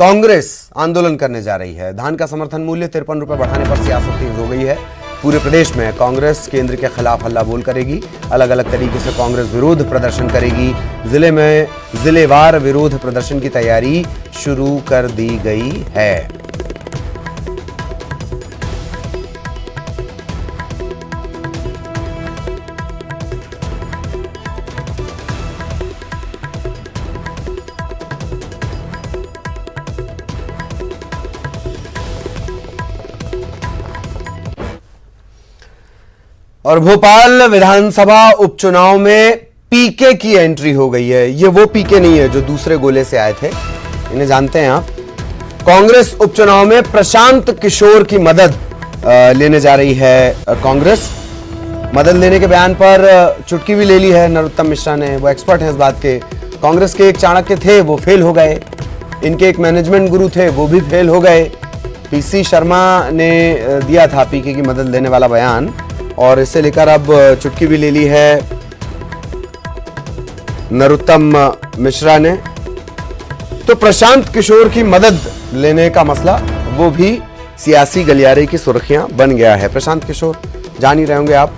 कांग्रेस आंदोलन करने जा रही है। धान का समर्थन मूल्य 53 रुपए बढ़ाने पर सियासत तेज हो गई है। पूरे प्रदेश में कांग्रेस केंद्र के खिलाफ हल्ला बोल करेगी। अलग अलग तरीके से कांग्रेस विरोध प्रदर्शन करेगी। जिले में जिलेवार विरोध प्रदर्शन की तैयारी शुरू कर दी गई है। और भोपाल विधानसभा उपचुनाव में पीके की एंट्री हो गई है। ये वो पीके नहीं है जो दूसरे गोले से आए थे, इन्हें जानते हैं आप। कांग्रेस उपचुनाव में प्रशांत किशोर की मदद लेने जा रही है कांग्रेस। मदद लेने के बयान पर चुटकी भी ले ली है नरोत्तम मिश्रा ने। वो एक्सपर्ट हैं इस बात के। कांग्रेस के एक चाणक्य थे, वो फेल हो गए। इनके एक मैनेजमेंट गुरु थे, वो भी फेल हो गए। पीसी शर्मा ने दिया था पीके की मदद लेने वाला बयान, और इसे लेकर अब चुटकी भी ले ली है नरोत्तम मिश्रा ने। तो प्रशांत किशोर की मदद लेने का मसला वो भी सियासी गलियारे की सुर्खियां बन गया है। प्रशांत किशोर जान ही रहे होंगे आप,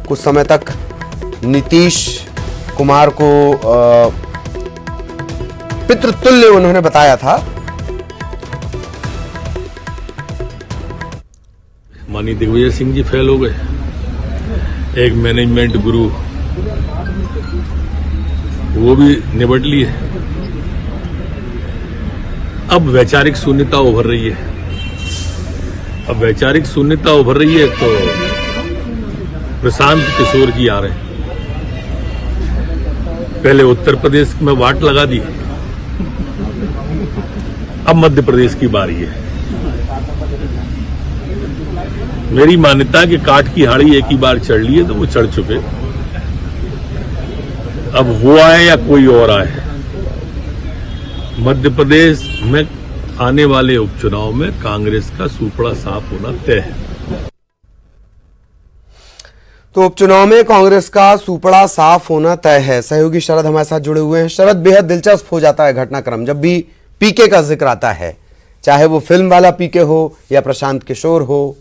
कुछ समय तक नीतीश कुमार को पितृतुल्य उन्होंने बताया था। माननीय दिग्विजय सिंह जी फेल हो गए, एक मैनेजमेंट गुरु वो भी निबट लिए। अब वैचारिक शून्यता उभर रही है। अब वैचारिक शून्यता उभर रही है तो प्रशांत किशोर जी आ रहे हैं। पहले उत्तर प्रदेश में वाट लगा दी, अब मध्य प्रदेश की बारी है। मेरी मान्यता कि काठ की हाड़ी एक ही बार चढ़ ली है तो वो चढ़ चुके। अब वो आए या कोई और आए, मध्य प्रदेश में आने वाले उपचुनाव में कांग्रेस का सूपड़ा साफ होना तय है। तो उपचुनाव में कांग्रेस का सूपड़ा साफ होना तय है। सहयोगी शरद हमारे साथ जुड़े हुए हैं। शरद, बेहद दिलचस्प हो जाता है घटनाक्रम जब भी पीके का जिक्र आता है, चाहे वो फिल्म वाला पीके हो या प्रशांत किशोर हो।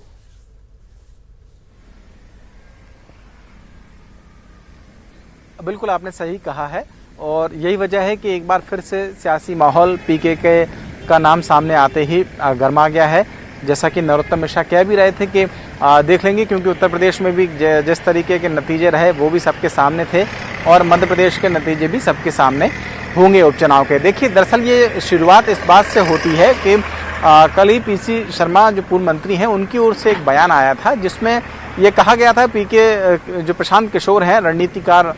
बिल्कुल आपने सही कहा है, और यही वजह है कि एक बार फिर से सियासी माहौल पीके का नाम सामने आते ही गर्मा गया है। जैसा कि नरोत्तम मिश्रा कह भी रहे थे कि देख लेंगे, क्योंकि उत्तर प्रदेश में भी जिस तरीके के नतीजे रहे वो भी सबके सामने थे, और मध्य प्रदेश के नतीजे भी सबके सामने होंगे उपचुनाव के। देखिए, दरअसल ये शुरुआत इस बात से होती है कि कल ही पीसी शर्मा जो पूर्व मंत्री हैं उनकी ओर से एक बयान आया था, जिसमें ये कहा गया था पीके जो प्रशांत किशोर हैं रणनीतिकार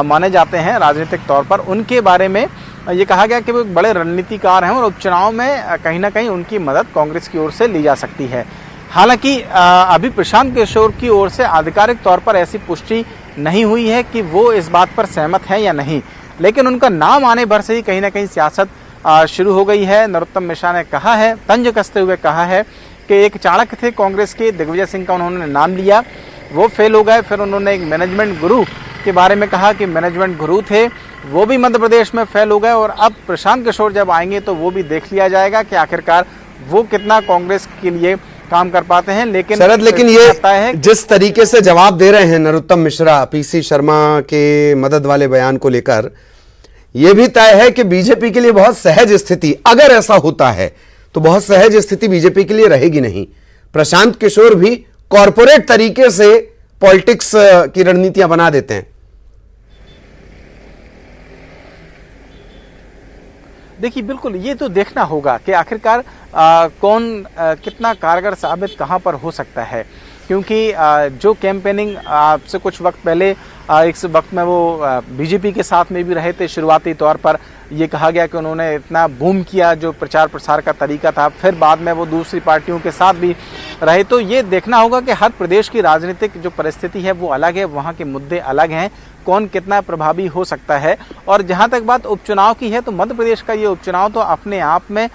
माने जाते हैं राजनीतिक तौर पर, उनके बारे में ये कहा गया कि वो एक बड़े रणनीतिकार हैं और उपचुनाव में कहीं ना कहीं उनकी मदद कांग्रेस की ओर से ली जा सकती है। हालांकि अभी प्रशांत किशोर की ओर से आधिकारिक तौर पर ऐसी पुष्टि नहीं हुई है कि वो इस बात पर सहमत हैं या नहीं, लेकिन उनका नाम आने भर से ही कहीं ना कहीं सियासत शुरू हो गई है। नरोत्तम मिश्रा ने कहा है, तंज कसते हुए कहा है कि एक चाणक्य थे कांग्रेस के, दिग्विजय सिंह का उन्होंने नाम लिया, वो फेल हो गए। फिर उन्होंने एक मैनेजमेंट गुरु के बारे में कहा कि मैनेजमेंट गुरु थे, वो भी मध्य प्रदेश में फेल हो गए, और अब प्रशांत किशोर जब आएंगे तो वो भी देख लिया जाएगा कि आखिरकार वो कितना कांग्रेस के लिए काम कर पाते हैं। लेकिन शरद, लेकिन ये जिस तरीके से जवाब दे रहे हैं नरोत्तम मिश्रा पीसी शर्मा के मदद वाले बयान को लेकर, यह भी तय है कि बीजेपी के लिए बहुत सहज स्थिति, अगर ऐसा होता है तो बहुत सहज स्थिति बीजेपी के लिए रहेगी नहीं। प्रशांत किशोर भी कॉरपोरेट तरीके से पॉलिटिक्स की रणनीतियां बना देते हैं। देखिए, बिल्कुल ये तो देखना होगा कि आखिरकार कौन कितना कारगर साबित कहां पर हो सकता है, क्योंकि जो कैंपेनिंग आपसे कुछ वक्त पहले एक वक्त में वो बीजेपी के साथ में भी रहे थे, शुरुआती तौर पर ये कहा गया कि उन्होंने इतना बूम किया जो प्रचार प्रसार का तरीका था, फिर बाद में वो दूसरी पार्टियों के साथ भी रहे। तो ये देखना होगा कि हर प्रदेश की राजनीतिक जो परिस्थिति है वो अलग है, वहाँ के मुद्दे अलग हैं, कौन कितना प्रभावी हो सकता है। और जहाँ तक बात उपचुनाव की है तो मध्य प्रदेश का ये उपचुनाव तो अपने आप में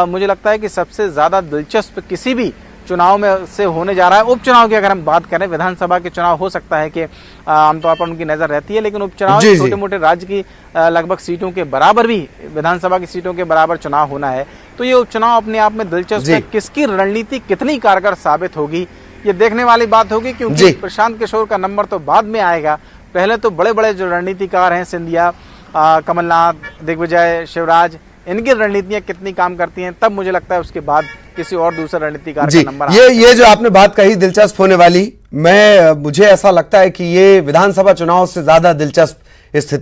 मुझे लगता है कि सबसे ज़्यादा दिलचस्प किसी भी चुनाव में से होने जा रहा है। उपचुनाव की अगर हम बात करें, विधानसभा के चुनाव हो सकता है कि आमतौर पर उनकी नजर रहती है, लेकिन उपचुनाव छोटे मोटे राज्य की लगभग सीटों के बराबर भी, विधानसभा की सीटों के बराबर चुनाव होना है। तो ये उपचुनाव अपने आप में दिलचस्प है। किसकी रणनीति कितनी कारगर साबित होगी, ये देखने वाली बात होगी, क्योंकि प्रशांत किशोर का नंबर तो बाद में आएगा। पहले तो बड़े बड़े जो रणनीतिकार हैं, सिंधिया, कमलनाथ, दिग्विजय, शिवराज, इनकी रणनीतियां कितनी काम करती हैं, तब मुझे लगता है उसके बाद किसी और दूसरे रणनीतिकार का नंबर। ये जो आपने बात कही दिलचस्प होने वाली, मुझे ऐसा लगता है कि ये विधानसभा चुनाव से ज्यादा दिलचस्प स्थिति